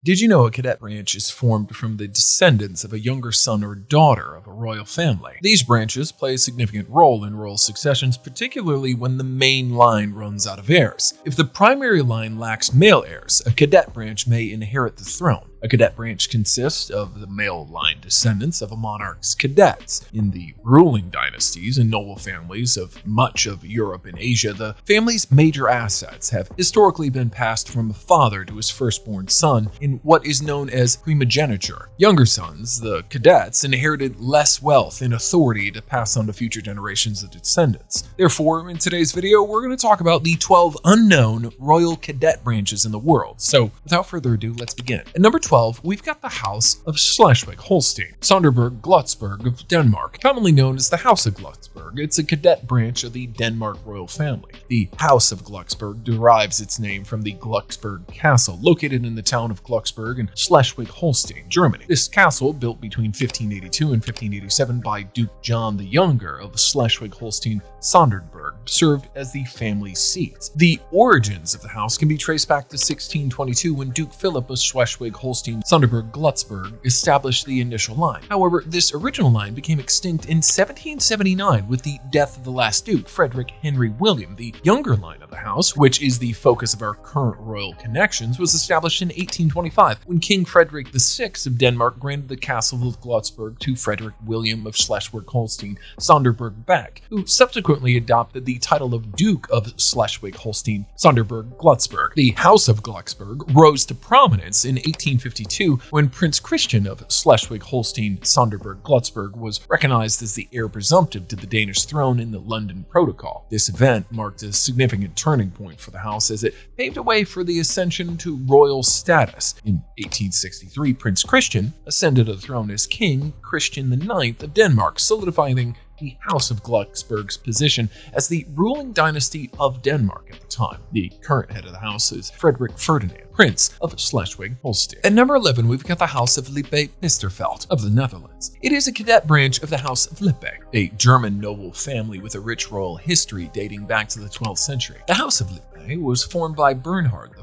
Did you know a cadet branch is formed from the descendants of a younger son or daughter of a royal family? These branches play a significant role in royal successions, particularly when the main line runs out of heirs. If the primary line lacks male heirs, a cadet branch may inherit the throne. A cadet branch consists of the male line descendants of a monarch's cadets. In the ruling dynasties and noble families of much of Europe and Asia, the family's major assets have historically been passed from a father to his firstborn son in what is known as primogeniture. Younger sons, the cadets, inherited less wealth and authority to pass on to future generations of descendants. Therefore, in today's video, we're going to talk about the 12 unknown royal cadet branches in the world. So, without further ado, let's begin. At number 12, we've got the House of Schleswig-Holstein, Sonderburg-Glücksburg of Denmark, commonly known as the House of Glücksburg. It's a cadet branch of the Denmark royal family. The House of Glücksburg derives its name from the Glucksburg Castle, located in the town of Glucksburg in Schleswig-Holstein, Germany. This castle, built between 1582 and 1587 by Duke John the Younger of Schleswig-Holstein-Sonderburg, served as the family seat. The origins of the house can be traced back to 1622 when Duke Philip of Schleswig-Holstein-Sonderburg-Glücksburg established the initial line. However, this original line became extinct in 1779 with the death of the last Duke, Frederick Henry William. The younger line of the house, which is the focus of our current royal connections, was established in 1825 when King Frederick VI of Denmark granted the castle of Glucksburg to Frederick William of Schleswig-Holstein-Sonderburg-Beck, who subsequently adopted the title of Duke of Schleswig-Holstein-Sonderburg-Glücksburg. The House of Glücksburg rose to prominence in 1852 when Prince Christian of Schleswig-Holstein-Sonderburg-Glücksburg was recognized as the heir presumptive to the Danish throne in the London Protocol. This event marked a significant turning point for the house as it paved a way for the ascension to royal status. In 1863, Prince Christian ascended to the throne as King Christian IX of Denmark, solidifying the House of Glücksburg's position as the ruling dynasty of Denmark at the time. The current head of the house is Frederick Ferdinand, Prince of Schleswig-Holstein. At number 11, we've got the House of Lippe-Biesterfeld of the Netherlands. It is a cadet branch of the House of Lippe, a German noble family with a rich royal history dating back to the 12th century. The House of Lippe was formed by Bernhard I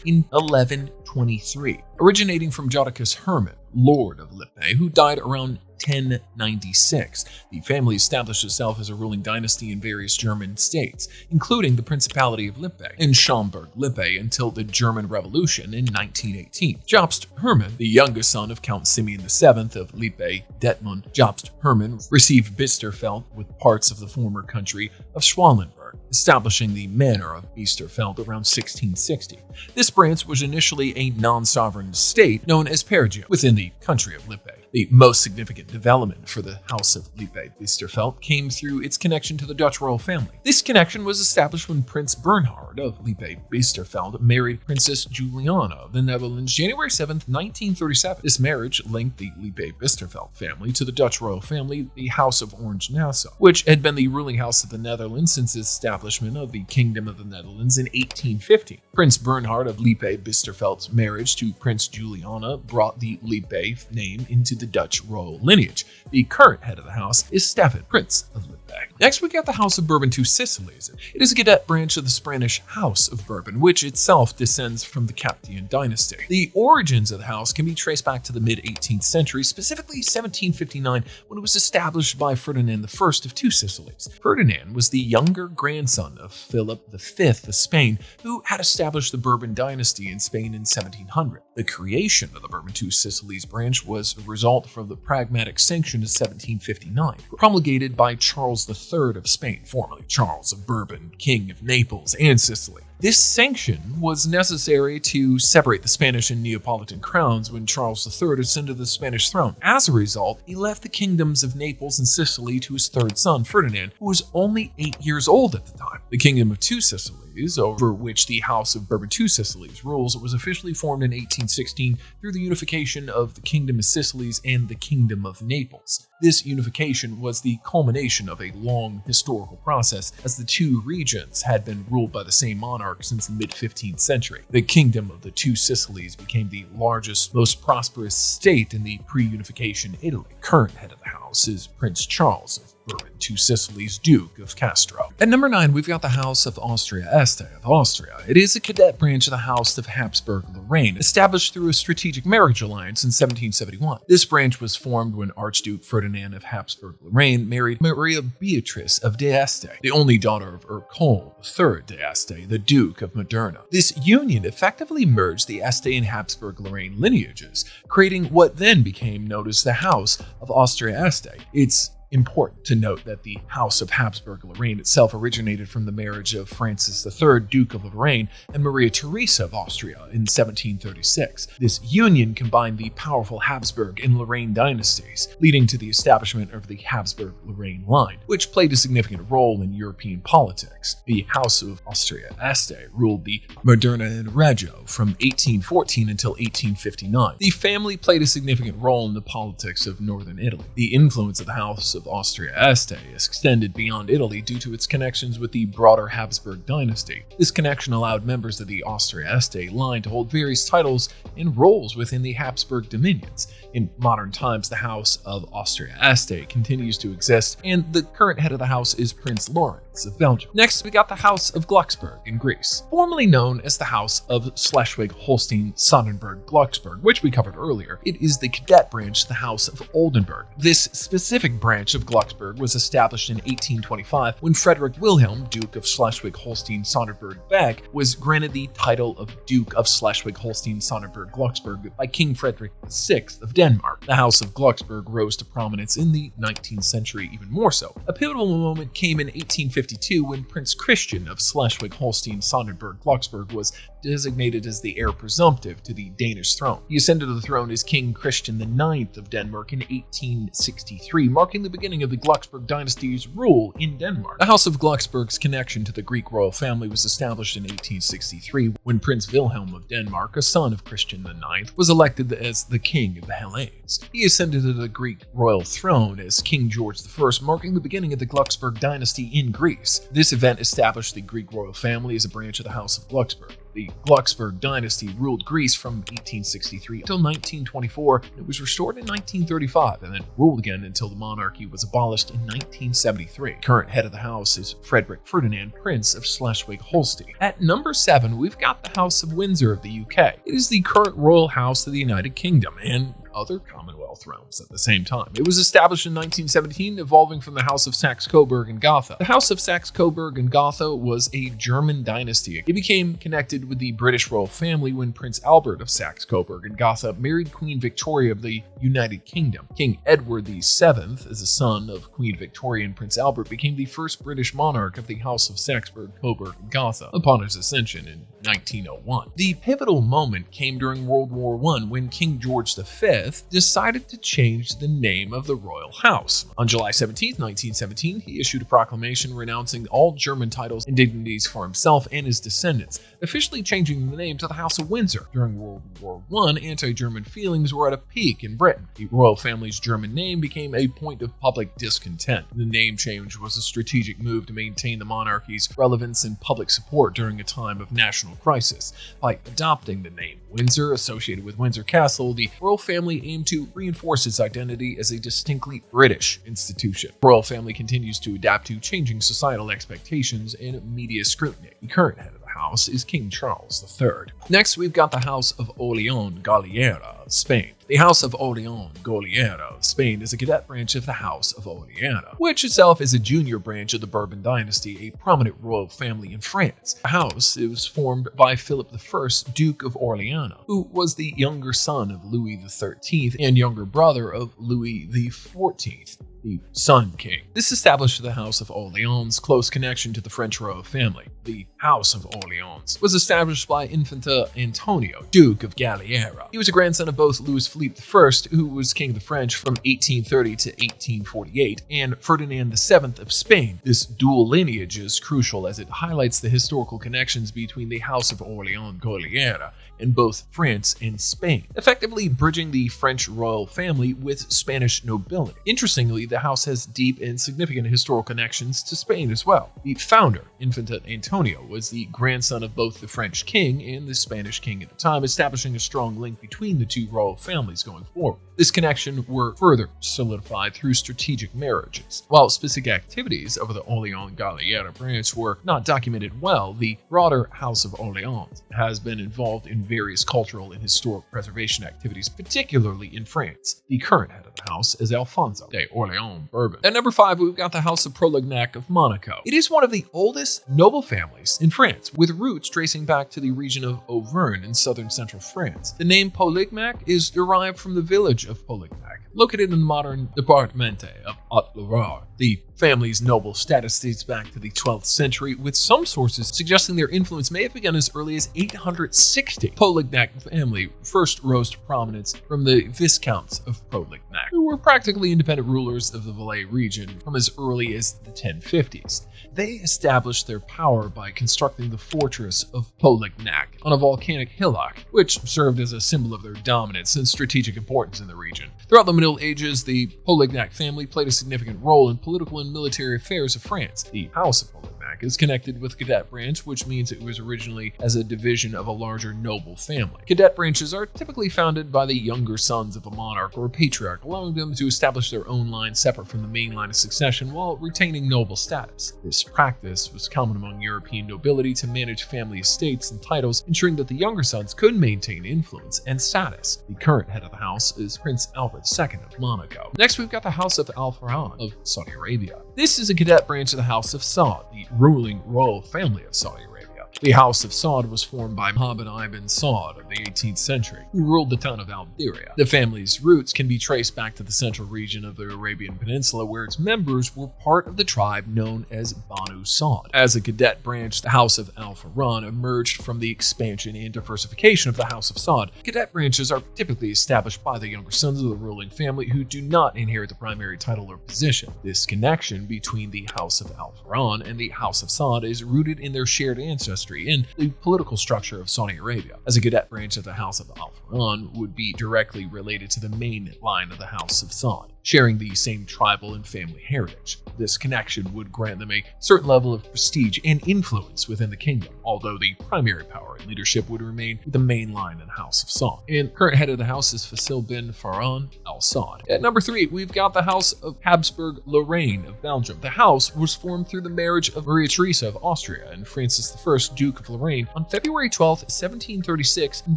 in 1123, originating from Jodocus Hermann, Lord of Lippe, who died around 1096. The family established itself as a ruling dynasty in various German states, including the Principality of Lippe and Schaumburg-Lippe until the German Revolution in 1918. Jobst Hermann, the youngest son of Count Simeon VII of Lippe-Detmold, Jobst Hermann received Biesterfeld with parts of the former country of Schwalenberg, establishing the manor of Biesterfeld around 1660. This branch was initially a non-sovereign state known as Perugia within the country of Lippe. The most significant development for the House of Lippe-Biesterfeld came through its connection to the Dutch royal family. This connection was established when Prince Bernhard of Lippe-Biesterfeld married Princess Juliana of the Netherlands January 7, 1937. This marriage linked the Lippe-Biesterfeld family to the Dutch royal family, the House of Orange-Nassau, which had been the ruling house of the Netherlands since its establishment of the Kingdom of the Netherlands in 1850. Prince Bernhard of Lippe-Biesterfeld's marriage to Prince Juliana brought the Lippe name into the Dutch royal lineage. The current head of the house is Stefan, Prince of Lippe. Next, we got the House of Bourbon-Two Sicilies. It is a cadet branch of the Spanish House of Bourbon, which itself descends from the Capetian dynasty. The origins of the house can be traced back to the mid-18th century, specifically 1759, when it was established by Ferdinand I of Two Sicilies. Ferdinand was the younger grandson of Philip V of Spain, who had established the Bourbon dynasty in Spain in 1700. The creation of the Bourbon-Two Sicilies branch was a result from the Pragmatic Sanction of 1759, promulgated by Charles III of Spain, formerly Charles of Bourbon, King of Naples and Sicily. This sanction was necessary to separate the Spanish and Neapolitan crowns when Charles III ascended the Spanish throne. As a result, he left the kingdoms of Naples and Sicily to his third son, Ferdinand, who was only 8 years old at the time. The Kingdom of Two Sicilies, over which the House of Bourbon-Two Sicilies rules, was officially formed in 1816 through the unification of the Kingdom of Sicilies and the Kingdom of Naples. This unification was the culmination of a long historical process, as the two regions had been ruled by the same monarch since the mid-15th century. The Kingdom of the Two Sicilies became the largest, most prosperous state in the pre-unification Italy. Current head of the house house is Prince Charles of Bourbon-Two Sicilies, Duke of Castro. At number 9, we've got the House of Austria-Este of Austria. It is a cadet branch of the House of Habsburg-Lorraine, established through a strategic marriage alliance in 1771. This branch was formed when Archduke Ferdinand of Habsburg-Lorraine married Maria Beatrice of d'Este, the only daughter of Ercole III d'Este, the Duke of Modena. This union effectively merged the Este and Habsburg-Lorraine lineages, creating what then became known as the House of Austria-Este. It's important to note that the House of Habsburg-Lorraine itself originated from the marriage of Francis III, Duke of Lorraine, and Maria Theresa of Austria in 1736. This union combined the powerful Habsburg and Lorraine dynasties, leading to the establishment of the Habsburg-Lorraine line, which played a significant role in European politics. The House of Austria-Este ruled the Modena and Reggio from 1814 until 1859. The family played a significant role in the politics of northern Italy. The influence of the House of Austria-Este extended beyond Italy due to its connections with the broader Habsburg dynasty. This connection allowed members of the Austria-Este line to hold various titles and roles within the Habsburg dominions. In modern times, the House of Austria-Este continues to exist, and the current head of the house is Prince Lawrence of Belgium. Next, we got the House of Glücksburg in Greece, formerly known as the House of Schleswig-Holstein-Sonderburg-Glucksburg, which we covered earlier. It is the cadet branch of the House of Oldenburg. This specific branch of Glucksburg was established in 1825 when Frederick Wilhelm, Duke of Schleswig-Holstein-Sonderburg-Beg, was granted the title of Duke of Schleswig-Holstein-Sonderburg-Glucksburg by King Frederick VI of Denmark. The House of Glucksburg rose to prominence in the 19th century even more so. A pivotal moment came in 1852 when Prince Christian of Schleswig-Holstein-Sonderburg-Glucksburg was designated as the heir presumptive to the Danish throne. He ascended to the throne as King Christian IX of Denmark in 1863, marking the beginning of the Glucksburg dynasty's rule in Denmark. The House of Glucksburg's connection to the Greek royal family was established in 1863 when Prince Wilhelm of Denmark, a son of Christian IX, was elected as the King of the Hellenes. He ascended to the Greek royal throne as King George I, marking the beginning of the Glucksburg dynasty in Greece. This event established the Greek royal family as a branch of the House of Glucksburg. The Glucksburg dynasty ruled Greece from 1863 until 1924, and it was restored in 1935 and then ruled again until the monarchy was abolished in 1973. Current head of the house is Frederick Ferdinand, Prince of Schleswig-Holstein. At number 7, we've got the House of Windsor of the UK. It is the current royal house of the United Kingdom and other Commonwealth realms at the same time. It was established in 1917, evolving from the House of Saxe-Coburg and Gotha. The House of Saxe-Coburg and Gotha was a German dynasty. It became connected with the British royal family when Prince Albert of Saxe-Coburg and Gotha married Queen Victoria of the United Kingdom. King Edward VII, as a son of Queen Victoria and Prince Albert, became the first British monarch of the House of Saxe-Coburg and Gotha upon his ascension in 1901. The pivotal moment came during World War I when King George V decided to change the name of the royal house. On July 17, 1917, he issued a proclamation renouncing all German titles and dignities for himself and his descendants, officially changing the name to the House of Windsor. During World War I, anti-German feelings were at a peak in Britain. The royal family's German name became a point of public discontent. The name change was a strategic move to maintain the monarchy's relevance and public support during a time of national crisis. By adopting the name Windsor, associated with Windsor Castle, the royal family aimed to reinforce its identity as a distinctly British institution. The royal family continues to adapt to changing societal expectations and media scrutiny. The current head of the house is King Charles III. Next, we've got the House of Orleans-Galliera of Spain. The House of Orleans-Galliera of Spain is a cadet branch of the House of Orleans, which itself is a junior branch of the Bourbon dynasty, a prominent royal family in France. The house was formed by Philip I, Duke of Orleans, who was the younger son of Louis XIII and younger brother of Louis XIV, the Sun King. This established the House of Orleans' close connection to the French royal family. The House of Orleans was established by Infante Antonio, Duke of Galliera. He was a grandson of both Louis Philippe I, who was King of the French from 1830 to 1848, and Ferdinand VII of Spain. This dual lineage is crucial as it highlights the historical connections between the House of Orleans-Galliera in both France and Spain, effectively bridging the French royal family with Spanish nobility. Interestingly, the house has deep and significant historical connections to Spain as well. The founder, Infante Antonio, was the grandson of both the French king and the Spanish king at the time, establishing a strong link between the two royal families going forward. This connection were further solidified through strategic marriages. While specific activities of the Orleans-Galliera branch were not documented well, the broader House of Orleans has been involved in various cultural and historic preservation activities, particularly in France. The current head of the house is Alfonso de Orleans-Bourbon. At number 5, we've got the House of Polignac of Monaco. It is one of the oldest noble families in France, with roots tracing back to the region of Auvergne in southern central France. The name Polignac is derived from the village of Polignac, located in the modern department of Haute-Loire. The family's noble status dates back to the 12th century, with some sources suggesting their influence may have begun as early as 860. Polignac family first rose to prominence from the Viscounts of Polignac, who were practically independent rulers of the Valais region from as early as the 1050s. They established their power by constructing the fortress of Polignac on a volcanic hillock, which served as a symbol of their dominance and strategic importance in the region. Throughout the Middle Ages, the Polignac family played a significant role in political and military affairs of France. The House of Polignac is connected with Cadet Branch, which means it was originally as a division of a larger noble family. Cadet branches are typically founded by the younger sons of a monarch or a patriarch, allowing them to establish their own line separate from the main line of succession while retaining noble status. This practice was common among European nobility to manage family estates and titles, ensuring that the younger sons could maintain influence and status. The current head of the house is Prince Albert II of Monaco. Next, we've got the House of Farhan of Saudi Arabia. This is a cadet branch of the House of Saud, the ruling royal family of Saudi Arabia. The House of Saud was formed by Muhammad ibn Saud of the 18th century, who ruled the town of Algeria. The family's roots can be traced back to the central region of the Arabian Peninsula, where its members were part of the tribe known as Banu Saud. As a cadet branch, the House of Al Farhan emerged from the expansion and diversification of the House of Saud. Cadet branches are typically established by the younger sons of the ruling family who do not inherit the primary title or position. This connection between the House of Al Farhan and the House of Saud is rooted in their shared ancestry in the political structure of Saudi Arabia, as a cadet branch of the House of Al Farhan would be directly related to the main line of the House of Saud, sharing the same tribal and family heritage. This connection would grant them a certain level of prestige and influence within the kingdom, although the primary power and leadership would remain with the main line in the House of Saud. And current head of the house is Fasil bin Farhan al Saud. At number 3, we've got the House of Habsburg-Lorraine of Belgium. The house was formed through the marriage of Maria Theresa of Austria and Francis I, Duke of Lorraine, on February 12, 1736 in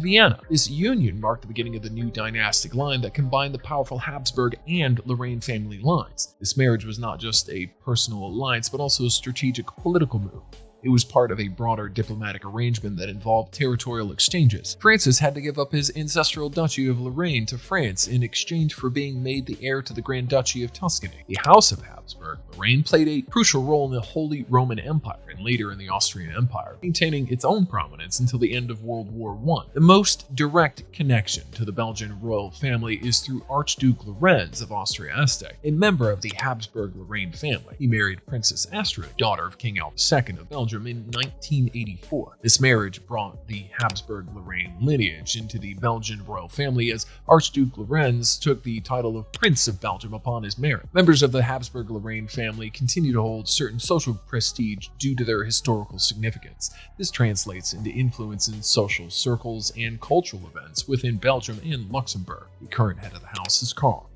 Vienna. This union marked the beginning of the new dynastic line that combined the powerful Habsburg and Lorraine family lines. This marriage was not just a personal alliance, but also a strategic political move. It was part of a broader diplomatic arrangement that involved territorial exchanges. Francis had to give up his ancestral duchy of Lorraine to France in exchange for being made the heir to the Grand Duchy of Tuscany. The House of Habsburg-Lorraine played a crucial role in the Holy Roman Empire and later in the Austrian Empire, maintaining its own prominence until the end of World War I. The most direct connection to the Belgian royal family is through Archduke Lorenz of Austria-Este, a member of the Habsburg-Lorraine family. He married Princess Astrid, daughter of King Albert II of Belgium, in 1984. This marriage brought the Habsburg-Lorraine lineage into the Belgian royal family, as Archduke Lorenz took the title of Prince of Belgium upon his marriage. Members of the Habsburg-Lorraine family continue to hold certain social prestige due to their historical significance. This translates into influence in social circles and cultural events within Belgium and Luxembourg. The current head of the house is Karl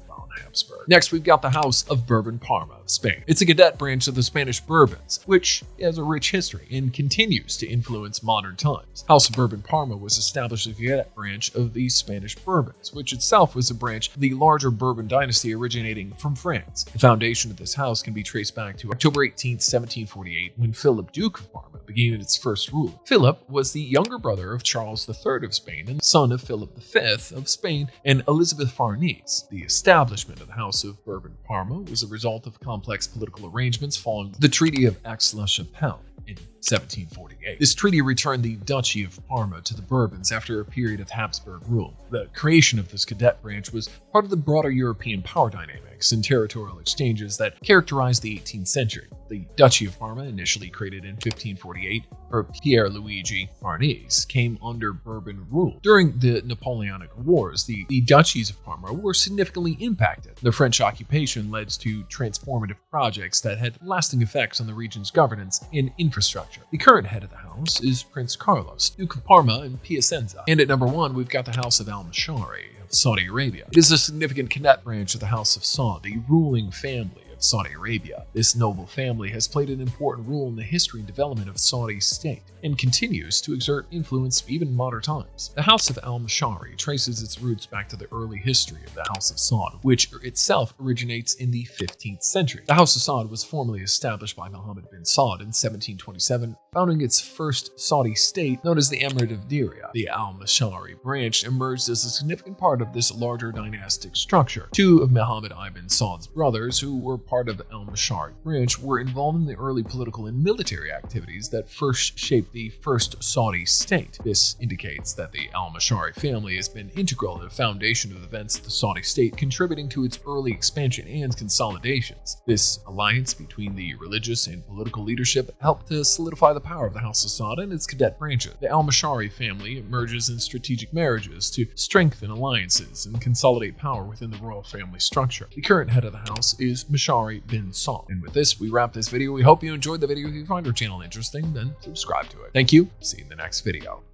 Habsburg. Next, we've got the House of Bourbon-Parma Spain. It's a cadet branch of the Spanish Bourbons, which has a rich history and continues to influence modern times. House of Bourbon-Parma was established as a cadet branch of the Spanish Bourbons, which itself was a branch of the larger Bourbon dynasty originating from France. The foundation of this house can be traced back to October 18, 1748, when Philip, Duke of Parma, began its first rule. Philip was the younger brother of Charles III of Spain and son of Philip V of Spain and Elizabeth Farnese. The establishment of the House of Bourbon-Parma was a result of complex political arrangements following the Treaty of Aix-la-Chapelle in 1748. This treaty returned the Duchy of Parma to the Bourbons after a period of Habsburg rule. The creation of this cadet branch was part of the broader European power dynamics and territorial exchanges that characterized the 18th century. The Duchy of Parma, initially created in 1548 for Pier Luigi Farnese, came under Bourbon rule. During the Napoleonic Wars, the duchies of Parma were significantly impacted. The French occupation led to transformative projects that had lasting effects on the region's governance and infrastructure. The current head of the house is Prince Carlos, Duke of Parma and Piacenza. And at number 1, we've got the House of Al-Mishari of Saudi Arabia. It is a significant cadet branch of the House of Saud, the ruling family of Saudi Arabia. This noble family has played an important role in the history and development of Saudi state and continues to exert influence even in modern times. The House of Al-Mishari traces its roots back to the early history of the House of Saud, which itself originates in the 15th century. The House of Saud was formally established by Mohammed bin Saud in 1727, founding its first Saudi state known as the Emirate of Diriyah. The Al-Mishari branch emerged as a significant part of this larger dynastic structure. Two of Mohammed ibn Saud's brothers, who were part of the Al-Mishari branch, were involved in the early political and military activities that first shaped the first Saudi state. This indicates that the Al-Mishari family has been integral to the foundation of events of the Saudi state, contributing to its early expansion and consolidations. This alliance between the religious and political leadership helped to solidify the power of the House of Saud and its cadet branches. The Al-Mishari family emerges in strategic marriages to strengthen alliances and consolidate power within the royal family structure. The current head of the house is Mishari bin Saud. And with this, we wrap this video. We hope you enjoyed the video. If you find our channel interesting, then subscribe to it. Thank you. See you in the next video.